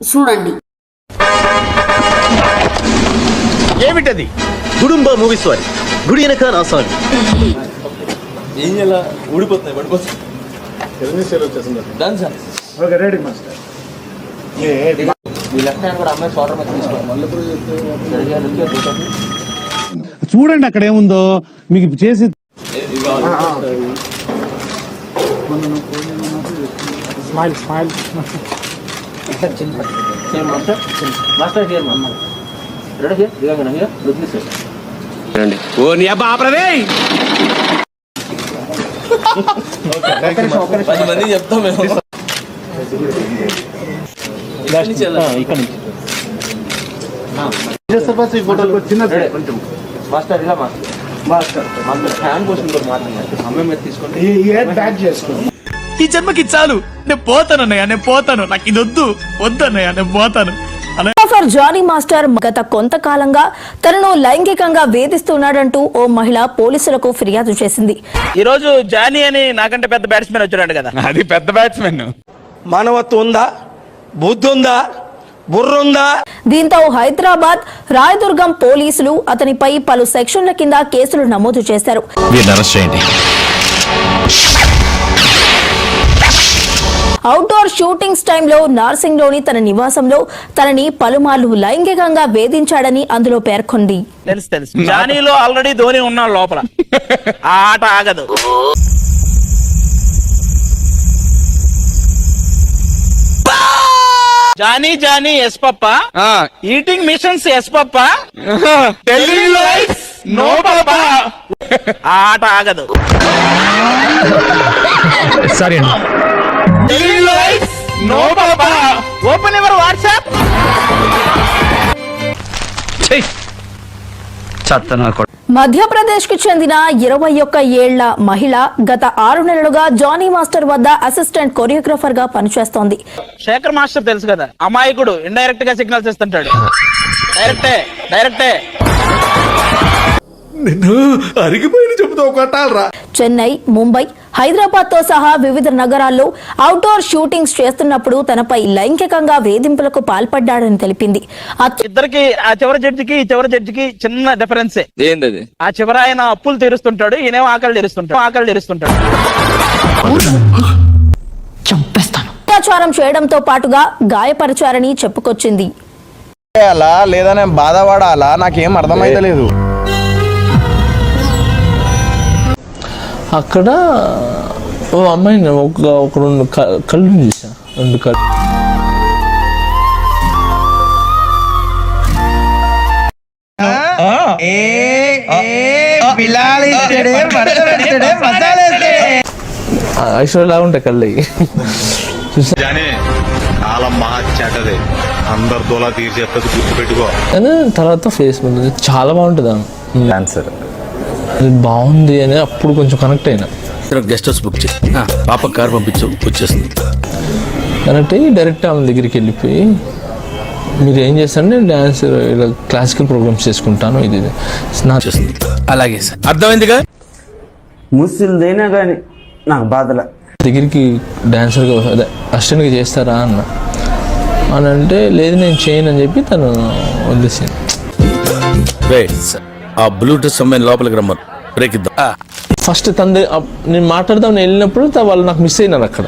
చూడండి. ఏమిటది? గుడుంబ మూవీస్ వారి గుడి వెనక నా సాంగ్. ఏం చేయాలా? ఊడిపోతున్నాయి, పడిపోతుంది. చూడండి అక్కడ ఏముందో మీకు చేసి. ఓ నీ అబ్బా ఆపరదే. 10 మంది చెప్తాం మేము. ఈ జన్మకి చాలు, నేను పోతాను అన్నయ్య, నేను పోతాను, నాకు ఇది వద్దు వద్దన్నయ్య, నేను పోతాను. జానీ మాస్టర్ గత కొంతకాలంగా తనను లైంగికంగా వేధిస్తున్నాడంటూ ఓ మహిళ పోలీసులకు ఫిర్యాదు చేసింది. ఈ రోజు జానీ అని నాకంటే పెద్ద బ్యాట్స్మెన్ వచ్చాడు కదా. అది పెద్ద బ్యాట్స్మెన్. మానవత్వం ఉందా? బుద్ధి ఉందా? బుర్రుందా? దీంతో హైదరాబాద్ రాయదుర్గం పోలీసులు అతనిపై పలు సెక్షన్ల కింద కేసులు నమోదు చేశారు. అవుట్డోర్ షూటింగ్స్ టైంలో నార్సింగ్లోని తన నివాసంలో తనని పలుమార్లు లైంగికంగా వేధించాడని అందులో పేర్కొంది. తెలుసు జానీలో ఆల్రెడీ ధోని ఉన్నాడు లోపల. ఆ ఆట ఆగదు. Johny Johny yes papa, eating missions yes papa, no papa. ఆ ఆట ఆగదు. సరే నో పప్ప. Open your WhatsApp. మధ్యప్రదేశ్ కు చెందిన 21 ఏళ్ల మహిళ గత 6 నెలలుగా జానీ మాస్టర్ వద్ద అసిస్టెంట్ కొరియోగ్రాఫర్ గా పనిచేస్తోంది. శేఖర్ మాస్టర్ తెలుసు కదా, అమాయకుడు, ఇండైరెక్ట్ గా సిగ్నల్స్ ఇస్తుంటాడు. డైరెక్టే అరిగిపోయిన చెబుతావు కొట్టాలరా. చెన్నై, ముంబై, హైదరాబాద్ తో సహా వివిధ నగరాల్లో అవుట్డోర్ షూటింగ్స్ చేస్తున్నప్పుడు తనపై లైంగికంగా వేధింపులకు పాల్పడ్డాడని తెలిపింది. ఇద్దరికి ఆ చివరి జడ్జికి ఈ చివరి జడ్జికి చిన్న డిఫరెన్సే. ఏంటది? ఆ చివరి ఆయన అప్పులు తీరుస్తుంటాడు, ఈయనేమో ఆకలి తీరుస్తుంటాడు. అత్యాచారం చేయడంతో పాటుగా గాయపరిచారని చెప్పుకొచ్చింది. లేదా నేను బాధపడాలా? నాకేం అర్థమైతలేదు. అక్కడ ఓ అమ్మాయిని ఒక 2 కళ్ళు చూసా. 2 కళ్ళు. ఐశ్వర్యలాగా ఉంటాయి కళ్ళు. అందరితోలా తీసేస్తుంది, గుర్తుపెట్టుకో. కానీ తర్వాత ఫేస్ మీద చాలా బాగుంటుంది. ఆన్సర్ బాగుంది అని అప్పుడు కొంచెం కనెక్ట్ అయినా. గెస్ట్ హౌస్ బుక్ చేసి పాప కార్ పంపించు, వచ్చేస్తుంది. కనెక్ట్ అయ్యి డైరెక్ట్ ఆమె దగ్గరికి వెళ్ళిపోయి, మీరు ఏం చేస్తారంటే నేను డ్యాన్స్ ఇలా క్లాసికల్ ప్రోగ్రామ్స్ చేసుకుంటాను, ఇది చేస్తుంది. అలాగే సార్, అర్థమైందిగా. ముసిల్దైనా కానీ నాకు బాధల దగ్గరికి డాన్సర్గా అసిస్టెంట్గా చేస్తారా అని అంటే, లేదు నేను చేయను అని చెప్పి తను వదిలేసింది. ఆ బ్లూటూత్ అమ్మాయిని లోపలికి రమ్మను, బ్రేక్ ఇద్దాం. ఫస్ట్ నేను మాట్లాడదాం వెళ్ళినప్పుడు వాళ్ళు నాకు మిస్ అయినారు అక్కడ.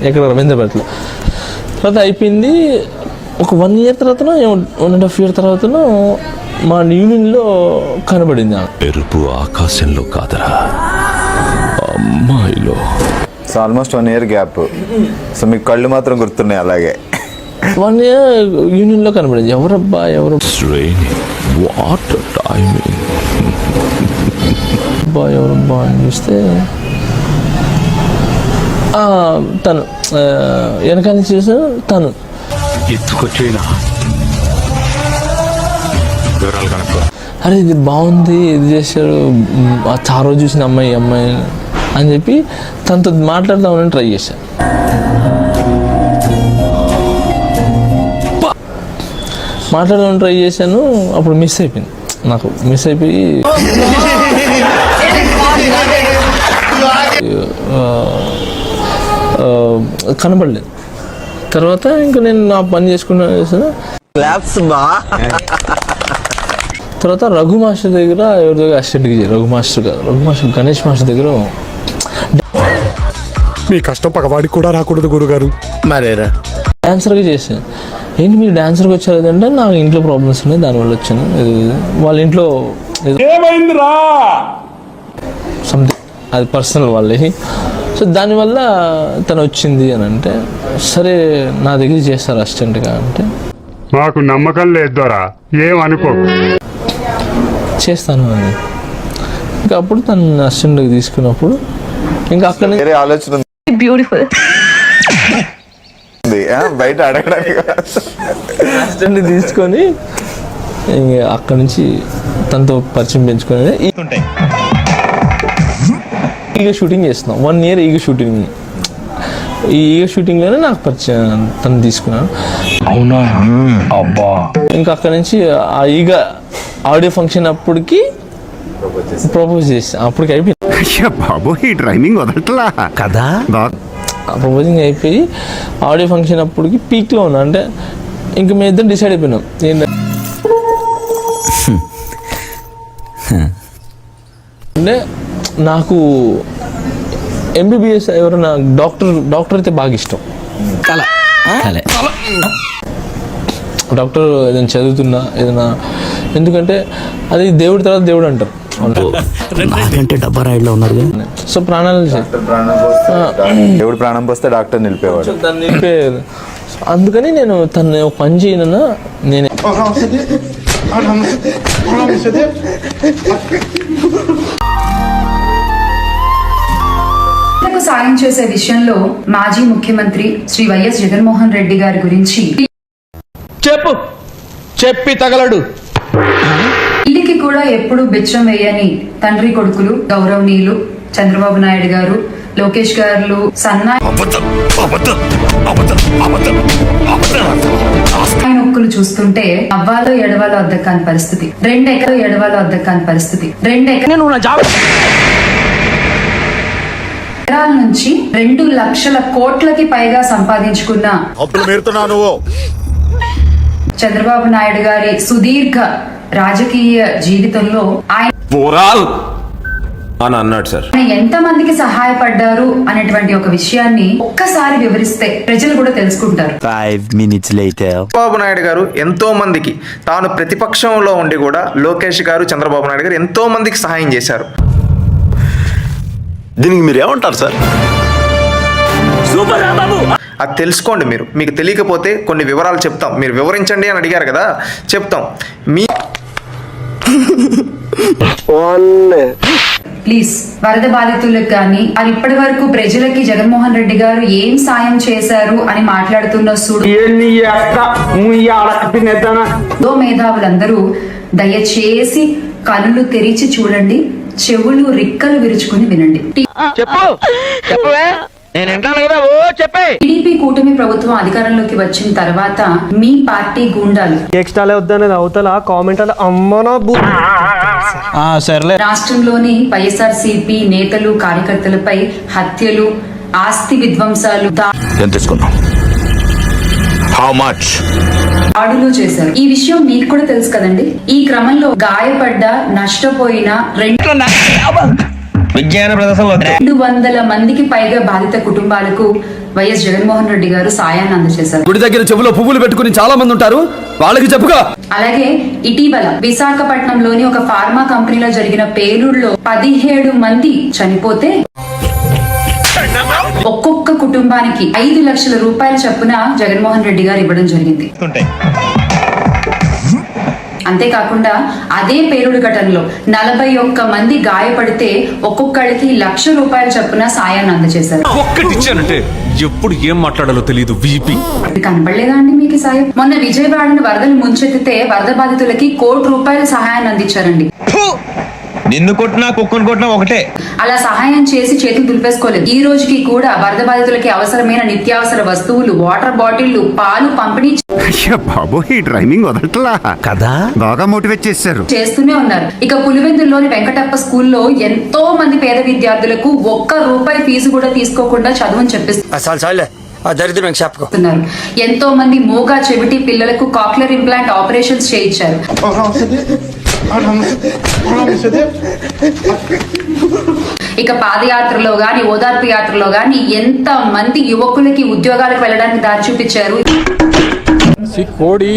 ఎక్కడ రవీంద్రపేటలో. తర్వాత అయిపోయింది. ఒక 1 year తర్వాత 1.5 year తర్వాత మా యూనియన్లో కనబడింది. ఎరుపు ఆకాశంలో కాదరా, అమ్మాయిలో. So almost 1 year gap. So మీకు కళ్ళు మాత్రం గుర్తున్నాయి అలాగే. 1 year యూనియన్లో కనబడింది. ఎవరబ్బా ఎవరబ్బా అని చూస్తే తను వెనక నుంచి చూసాను. తను ఎత్తుకొచ్చేనా వివరాలు కనుక్కో. అరే ఇది బాగుంది, ఇది చేశాడు, ఆ రోజు చూసిన అమ్మాయి అని చెప్పి తనతో మాట్లాడదామని ట్రై చేశాను. మాట్లాడదామని ట్రై చేశాను. అప్పుడు మిస్ అయిపోయింది. నాకు మిస్ అయిపోయి కనబడలేదు. తర్వాత ఇంకా నేను నా పని చేసుకున్నా. తర్వాత రఘు మాస్టర్ దగ్గర ఎవరి దగ్గర అసిస్టెంట్కి రఘు మాస్టర్ గణేష్ మాస్టర్ దగ్గర మీ కష్టం పగవాడికి కూడా రాకూడదు గురుగారు. మరేరా డాన్సర్గా చేశాను. ఏంటి మీరు డాన్సర్గా వచ్చారు అంటే నాకు ఇంట్లో ప్రాబ్లమ్స్ ఉన్నాయి, దానివల్ల వచ్చాను. వాళ్ళ ఇంట్లో ఏమైందిరా? సంథింగ్ అది పర్సనల్ వాళ్ళకి. సో దానివల్ల తను వచ్చింది అని అంటే, సరే నా దగ్గర చేస్తారు అసిస్టెంట్గా అంటే మాకు నమ్మకం లేదు ద్వారా ఏమనుకో. చేస్తాను అని ఇంకా అప్పుడు తను అసిస్టెంట్కి తీసుకున్నప్పుడు ఇంకా అక్కడ వేరే ఆలోచన ఉంది. బయట అడగడానికి అసిస్టెంట్ తీసుకొని ఇంకా అక్కడ నుంచి తనతో పరిచయం పెంచుకొని ఈగ షూటింగ్ చేస్తున్నాం. 1 year ఈగ షూటింగ్. ఈ ఈగ షూటింగ్లోనే నాకు పరిచయం తను తీసుకున్నాను. అవునా? అబ్బా. ఇంకా అక్కడ నుంచి ఆ ఈగ ఆడియో ఫంక్షన్ అప్పటికి ప్రపోజ్ చేసి అప్పటికి అయిపోయింది. బాబు ఈ డ్రైవింగ్ వదలట్లా కదా. ప్రపోజింగ్ అయిపోయి ఆడియో ఫంక్షన్ అప్పటికి పీక్లో ఉన్నా. అంటే ఇంకా మేము ఇద్దరు డిసైడ్ అయిపోయినాం అంటే నాకు ఎంబీబీఎస్ ఎవరైనా డాక్టర్ అయితే బాగా ఇష్టం. డాక్టర్ ఏదైనా చదువుతున్నా ఏదైనా, ఎందుకంటే అది దేవుడి తర్వాత దేవుడు అంటారు. నాకంటే డబ్బా రాయిడ్లో ఉన్నారు. సో ప్రాణాలు దేవుడు ప్రాణం పోస్తే డాక్టర్ నిలిపేవాడు. దాన్ని నిలిపేది. అందుకని నేను తను ఒక పని చేయనన్నా నేనే సాయం చేసే విషయంలో మాజీ ముఖ్యమంత్రి శ్రీ వైఎస్ జగన్మోహన్ రెడ్డి గారి గురించి చెప్పి తగలడు. ఇంటికి కూడా ఎప్పుడు బిచ్చం వేయని తండ్రి కొడుకులు గౌరవనీయులు చంద్రబాబు నాయుడు గారు, లోకేష్ గారు సన్నాయి నొక్కులు చూస్తుంటే అవ్వాలో ఎడవాలో అద్దకాని పరిస్థితి. 2 ఎకరాలు ఎడవాలో అద్దకాని పరిస్థితి. 2 ఎకరాల నుంచి 2 లక్షల కోట్లకి పైగా సంపాదించుకున్న చంద్రబాబు నాయుడు గారి సుదీర్ఘ రాజకీయ జీవితంలో ఆయన అని అన్నాడు సార్. ఎంత మందికి సహాయపడ్డారు అనేటువంటి ఒక విషయాన్ని ఒక్కసారి వివరిస్తే ప్రజలు కూడా తెలుసుకుంటారు. 5 minutes later. చంద్రబాబు నాయుడు గారు ఎంతో మందికి, తాను ప్రతిపక్షంలో ఉండి కూడా లోకేష్ గారు చంద్రబాబు నాయుడు గారు ఎంతో మందికి సహాయం చేశారు. దీనికి మీరు ఏమంటారు సార్? అది తెలుసుకోండి. మీకు తెలియకపోతే కొన్ని వివరాలు చెప్తాం. మీరు వివరించండి అని అడిగారు కదా, చెప్తాం. ప్లీజ్ వరద బాధితులకు కానీ అది ఇప్పటి వరకు ప్రజలకి జగన్మోహన్ రెడ్డి గారు ఏం సాయం చేశారు అని మాట్లాడుతున్న మేధావులందరూ దయచేసి కళ్ళు తెరిచి చూడండి, చెవులు రిక్కలు విరుచుకుని వినండి. టీడీపీ కూటమి ప్రభుత్వం అధికారంలోకి వచ్చిన తర్వాత మీ పార్టీ గూండాలు రాష్ట్రంలోని వైఎస్ఆర్సీపీ నేతలు కార్యకర్తలపై హత్యలు, ఆస్తి విధ్వంసాలు, దాడులు చేశారు. ఈ విషయం మీకు కూడా తెలుసు కదండి. ఈ క్రమంలో గాయపడ్డ, నష్టపోయిన 200 మందికి పైగా బాధిత కుటుంబాలకు వైఎస్ జగన్మోహన్ రెడ్డి గారు సాయాన్ని అందజేశారు. గుడి దగ్గర చెవులో పువ్వులు పెట్టుకుని చాలా మంది ఉంటారు, వాళ్ళకి చెప్పుగా. అలాగే ఇటీవల విశాఖపట్నంలోని ఒక ఫార్మా కంపెనీలో జరిగిన పేలుడులో 17 మంది చనిపోతే ఒక్కొక్క కుటుంబానికి 5 లక్షల రూపాయల చొప్పున జగన్మోహన్ రెడ్డి గారు ఇవ్వడం జరిగింది. అంతేకాకుండా అదే పేలుడు ఘటనలో 41 మంది గాయపడితే ఒక్కొక్కడికి 1 లక్ష రూపాయల చొప్పున సాయాన్ని అందజేశారు. ఎప్పుడు ఏం మాట్లాడాలో తెలియదు. కనపడలేదా అండి మీకు సాయం? మొన్న విజయవాడను వరదలు ముంచెత్తితే వరద బాధితులకి 1 కోటి రూపాయల సహాయాన్ని అందించారండి. నిన్ను కొట్టినా కుక్కను కొట్టినా ఒకటే. అలా సహాయం చేసి చేతులు దులిపేసుకోలేదు. ఈ రోజుకి కూడా వరద బాధితులకి అవసరమైన నిత్యావసర వస్తువులు, వాటర్ బాటిళ్లు, పాలు పంపిణీ అయ్యా బాబు ఈ డ్రైవింగ్ వదలట్లా కదా, బాగా మోటివేట్ చేశారు. చేస్తూనే ఉన్నారు. ఇక పులివెందుల్లోని వెంకటప్ప స్కూల్లో ఎంతో మంది పేద విద్యార్థులకు ₹1 ఫీజు కూడా తీసుకోకుండా చదువుని చెప్పిస్తున్నారు. ఎంతో మంది మూగా చెవిటి పిల్లలకు కాక్లియర్ ఇంప్లాంట్ ఆపరేషన్స్ చేయించారు. ఇక పాదయాత్రలో గాని, ఓదార్పు యాత్రలో గాని ఎంత మంది యువకులకి ఉద్యోగాలకు వెళ్ళడానికి దారి చూపించారు. కోడి